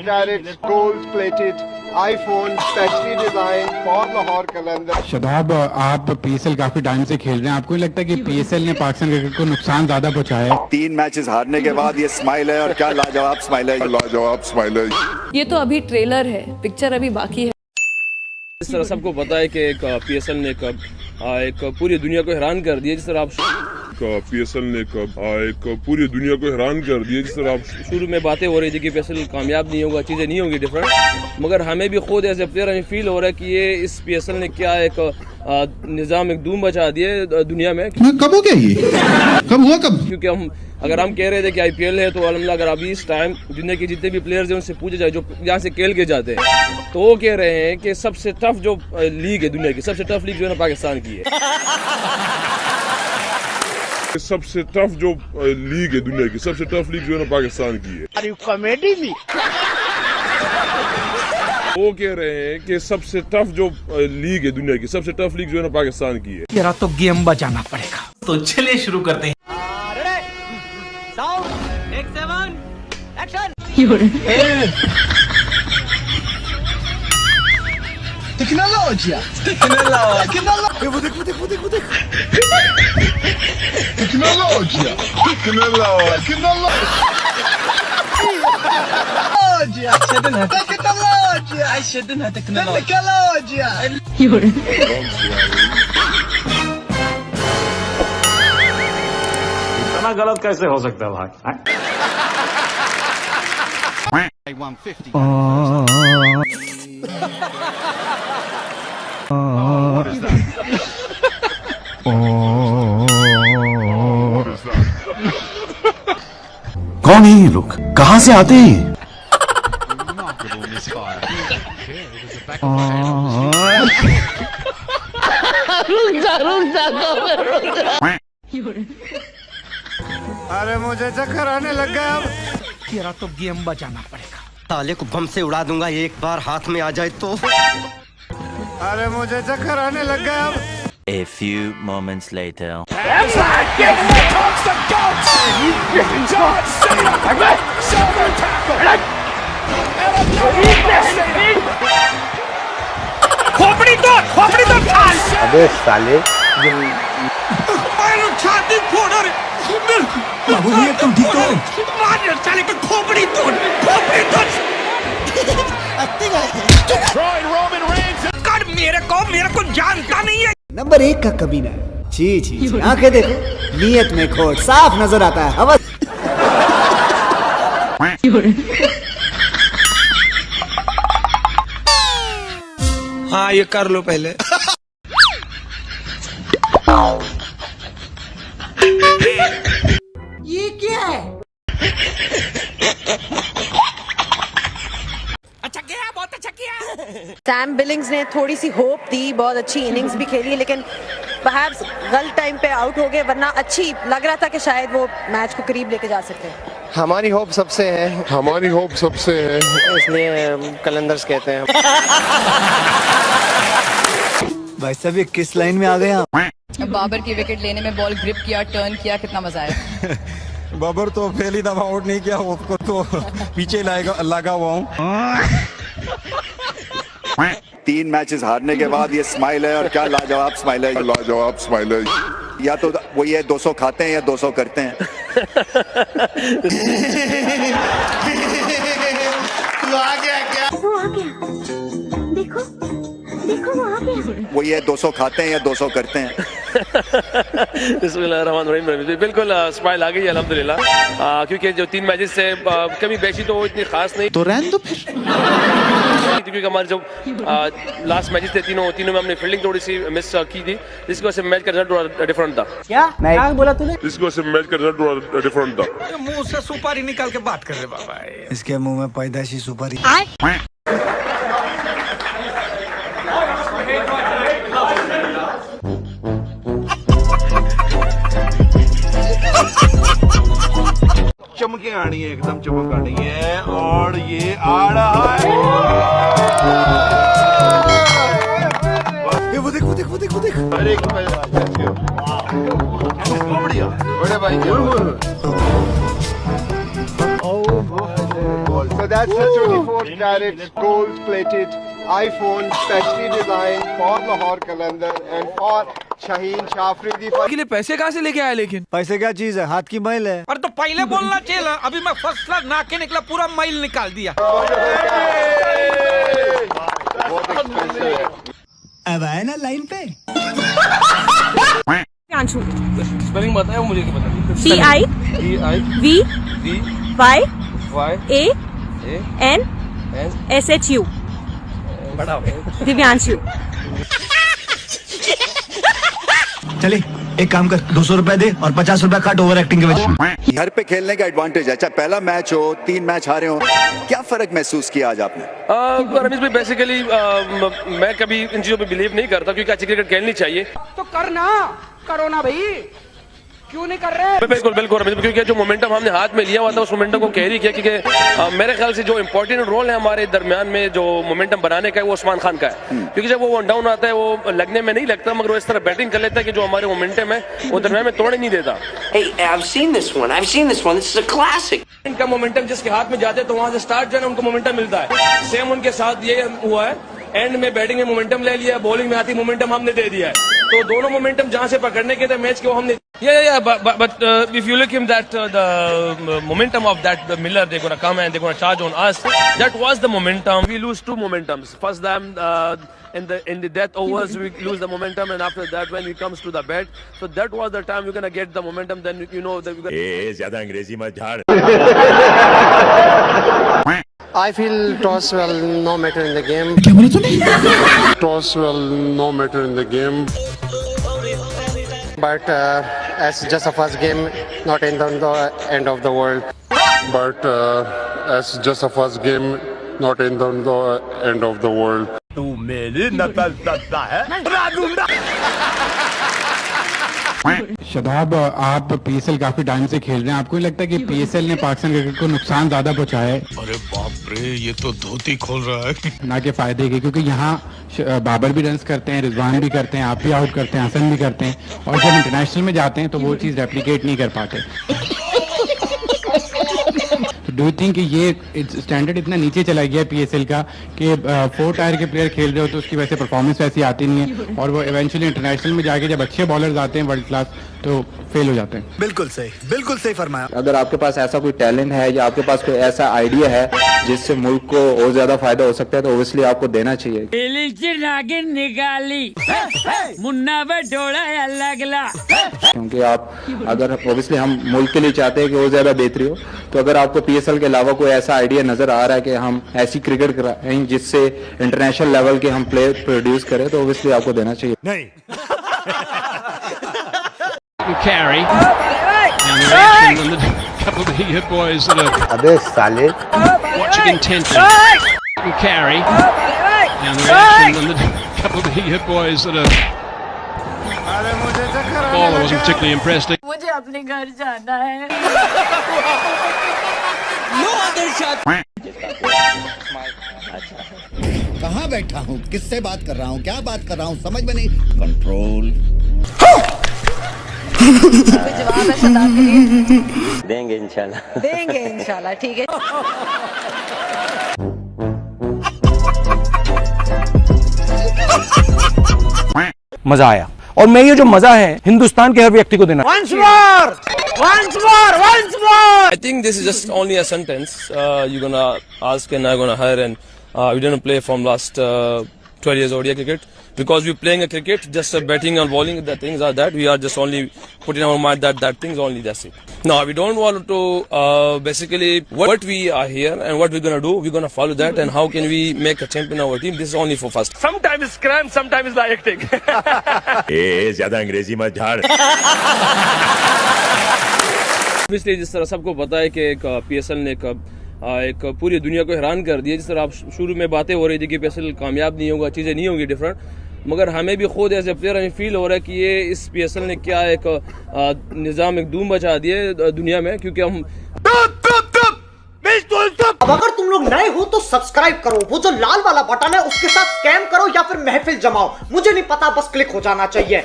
carats, gold-plated iPhone, specially designed for Lahore Qalandar. Shadab, आप PSL काफी time से खेल रहे हैं, आपको नहीं लगता कि पीएसएल ने पाकिस्तान क्रिकेट को नुकसान ज्यादा पहुंचाया है? 3 मैचेस हारने के बाद ये स्माइल है, और क्या लाजवाब स्माइल है, लाजवाब स्माइल है। ये तो अभी ट्रेलर है, पिक्चर अभी बाकी है। इस तरह सबको पता है कि एक पीएसएल ने एक पूरी दुनिया को हैरान कर दिया। जिस तरह आप पीएसएल ने एक पूरी दुनिया को हैरान कर दिया। जिस तरह आप शुरू में बातें हो रही थी कि पीएसएल कामयाब नहीं होगा, चीज़ें नहीं होंगी डिफरेंट, मगर हमें भी खुद एज ए प्लेयर हमें फील हो रहा है कि ये इस पीएसएल ने क्या एक निज़ाम एक धूम मचा दिए दुनिया में। कब हो गया ये? कब हुआ कब? क्योंकि अगर हम कह रहे थे कि आईपीएल है, तो अल्हम्दुलिल्लाह अगर अभी इस टाइम दुनिया के जितने भी प्लेयर्स हैं उनसे पूछा जाए जो यहाँ से खेल के जाते हैं, तो वो कह रहे हैं कि सबसे टफ जो लीग है दुनिया की, सबसे टफ लीग जो है ना पाकिस्तान की है। सबसे टफ जो लीग है दुनिया की, सबसे टफ लीग जो है ना पाकिस्तान की है। कॉमेडी भी वो कह रहे हैं कि सबसे टफ जो लीग है दुनिया की, सबसे टफ लीग जो है ना पाकिस्तान की है। जरा तो गेम बजाना पड़ेगा। तो चलिए शुरू करते हैं। टेक्नोलॉजी इतना गलत कैसे हो सकता है भाई? कौन है ये लोग? कहाँ से आते हैं? अरे मुझे चक्कर आने लग गया अब। जरा तो गेम बजाना पड़ेगा। ताले को बम से उड़ा दूंगा, एक बार हाथ में आ जाए तो। अरे मुझे चक्कर आने लग गया अब। A few moments later. अबे साले छाती फोड़ रहे। बाबू भैया तुम ठीक हो? मार साले की खोपड़ी तोड़, खोपड़ी तोड़। कर मेरे को जानता नहीं है। नंबर 1 का कमीना है। छी छी, आंखें देखो, नीयत में खोट साफ नजर आता है। हवा हाँ ये कर लो पहले। ये क्या है? अच्छा किया, बहुत अच्छा किया। सैम बिलिंग्स ने थोड़ी सी होप दी, बहुत अच्छी इनिंग्स भी खेली, लेकिन परहैप्स गलत टाइम पे आउट हो गए, वरना अच्छी लग रहा था कि शायद वो मैच को करीब लेके जा सकते हैं। हमारी होप सबसे है, हमारी होप सबसे है, इसलिए कलंदर्स कहते हैं। भाई साहब ये किस लाइन में आ गए आप? बाबर की विकेट लेने में बॉल ग्रिप किया, टर्न किया, कितना मजा आया। बाबर तो पहली दफा आउट नहीं किया, उसको तो पीछे लगा हुआ हूँ। 3 मैचेस हारने के बाद ये स्माइल है, और क्या लाजवाब स्माइल है, लाजवाब स्माइल है। या तो वो ये 200 खाते हैं या 200 करते हैं। वो ये 200 खाते हैं या 200 करते हैं। बिस्मिल्लाहिर्रहमानिर्रहीम। बिल्कुल स्माइल आ गई अल्हम्दुलिल्लाह, क्योंकि जो 3 मैचेस से कमी बेची तो वो इतनी खास नहीं तो रहने दो फिर। क्योंकि हमारे जो लास्ट मैचेस थे तीनों में हमने फील्डिंग थोड़ी सी मिस की थी, जिसकी वजह से मैच का रिजल्ट थोड़ा डिफरेंट था। क्या बोला तूने? इसकी वजह से मैच का रिजल्ट थोड़ा डिफरेंट था। मुंह से सुपारी निकाल के बात कर रहे बाबा। इसके मुंह में पैदाशी सुपारी। चमके आनी है, एकदम चमक आनी है, और ये आ रहा है। वो देख, वो देख, वो देख, वो देख। अरे बढ़िया, बड़े भाई। So That's a 24-carat gold-plated iPhone specially designed for Lahore Qalandar and for Shaheen Shafridi. के लिए पैसे कहाँ से लेके आया लेकिन? पैसे क्या चीज है, हाथ की मैल है। अरे तो पहले बोलना चाहिए ना, अभी मैं फर्स्ट क्लास नहा के निकला, पूरा मैल निकाल दिया। बहुत expensive है। अब आए ना लाइन पे। स्पेलिंग बताया मुझे क्या पता। DIVVYANSHU बड़ा हो गया। दिव्यांशु। चले एक काम कर, 200 रुपए दे और 50 रुपए काट ओवर एक्टिंग के वजह। घर पे खेलने का एडवांटेज है, चाहे पहला मैच हो, 3 मैच हारे हो, क्या फर्क महसूस किया आज आपने? रमेश भाई बेसिकली मैं कभी इन चीजों पे बिलीव नहीं करता क्योंकि अच्छी क्रिकेट खेलनी चाहिए। तो करना, करो ना भाई, क्यों नहीं कर रहे? बिल्कुल बिल्कुल रमेश भाई, क्योंकि जो मोमेंटम हमने हाथ में लिया हुआ था उस मोमेंटम को कैरी किया, क्योंकि मेरे ख्याल से जो इंपॉर्टेंट रोल है हमारे दरमियान में जो मोमेंटम बनाने का है वो उस्मान खान का है, क्योंकि जब वो वन डाउन आता है वो लगने में नहीं लगता, मगर वो इस तरह बैटिंग कर लेता है कि जो हमारे मोमेंटम है वो दरमियान में तोड़ने नहीं देता। I've seen this one. This is a classic. इनका मोमेंटम जिसके हाथ में जाते हैं तो वहां से स्टार्ट जो है उनको मोमेंटम मिलता है। सेम उनके साथ ये हुआ है, एंड में बैटिंग में मोमेंटम ले लिया, बॉलिंग में आती मोमेंटम हमने दे दिया है, तो दोनों मोमेंटम जहां से पकड़ने के थे मैच के वो हमने but if you look him that the momentum of that the Miller, they're gonna come and they're gonna charge on us. That was the momentum. We lose 2 momentums. First time in the death overs we lose the momentum, and after that when it comes to the bat, so that was the time we're gonna get the momentum. Then you know that we're gonna... ज्यादा अंग्रेजी मत झाड़। I feel toss will no matter in the game. Toss will no matter in the game. But as just a first game, not in the end of the world. But as just a first game, not in the end of the world. तू मेरी नकल करता है। शदाब, आप PSL काफी time से खेल रहे हैं, आपको नहीं लगता कि पीएसएल ने पाकिस्तान क्रिकेट को नुकसान ज्यादा पहुंचाया है? अरे बाप रे, ये तो धोती खोल रहा है। ना के फायदे के, क्योंकि यहाँ बाबर भी रन्स करते हैं, रिजवान भी करते हैं, आप भी आउट करते हैं, हसन भी करते हैं, और जब इंटरनेशनल में जाते हैं तो वो चीज़ रेप्लिकेट नहीं कर पाते। डू यू थिंक कि ये स्टैंडर्ड इतना नीचे चला गया पीएसएल का कि 4 टायर के प्लेयर खेल रहे हो तो उसकी वैसे परफॉर्मेंस वैसी आती नहीं है, और वो इवेंचुअली इंटरनेशनल में जाके जब अच्छे बॉलर्स आते हैं वर्ल्ड क्लास तो फेल हो जाते हैं? बिल्कुल सही फरमाया। अगर आपके पास ऐसा कोई टैलेंट है या आपके पास कोई ऐसा आइडिया है जिससे मुल्क को और ज्यादा फायदा हो सकता है तो ओबियसली आपको देना चाहिए। क्योंकि आप अगर ओबियसली हम मुल्क के लिए चाहते हैं कि और ज्यादा बेहतरी हो, तो अगर आपको पीएसएल के अलावा कोई ऐसा आइडिया नजर आ रहा है कि हम ऐसी क्रिकेट कराएं जिससे इंटरनेशनल लेवल के हम प्लेयर प्रोड्यूस करें, तो ओबियसली आपको देना चाहिए। नहीं Carry. And the reaction from the couple of hit boys that are अबे साले। watching intently. Carry. And the reaction from the couple of hit boys that are... Bowler wasn't particularly impressed. मुझे अपने घर जाना है। कहाँ बैठा हूँ, किससे बात कर रहा हूँ, क्या बात कर रहा हूँ, समझ में नहीं। कंट्रोल। जवाब है शदाब के लिए। देंगे इंशाल्लाह, ठीक है। मजा आया, और मैं ये जो मजा है हिंदुस्तान के हर व्यक्ति को देना। I think this is just only a sentence. You're gonna ask and I'm gonna hire, and we didn't play from last 12 years ODI cricket because we're playing a cricket, just batting and bowling. The things are that we are just only putting our mind that things only, that's it. No, we don't want to basically what we are here and what we're gonna do. We're gonna follow that, and how can we make a champion our team? This is only for first. Sometimes it's cram, sometimes it's dieting. ज्यादा अंग्रेजी मत झाड़। इसलिए जिस तरह सबको पता है कि पीएसएल ने एक पूरी दुनिया को हैरान कर दिया। जिस तरह आप शुरू में बातें हो रही थी कि पीएसएल कामयाब नहीं होगा, चीज़ें नहीं होंगी डिफरेंट, मगर हमें भी खुद एज ए प्लेयर हमें फील हो रहा है कि ये इस पीएसएल ने क्या एक निज़ाम, एक धूम मचा दिए दुनिया में, क्योंकि हम अब अगर तुम लोग नए हो तो सब्सक्राइब करो, वो जो लाल वाला बटन है उसके साथ स्कैम करो या फिर महफिल जमाओ, मुझे नहीं पता, बस क्लिक हो जाना चाहिए।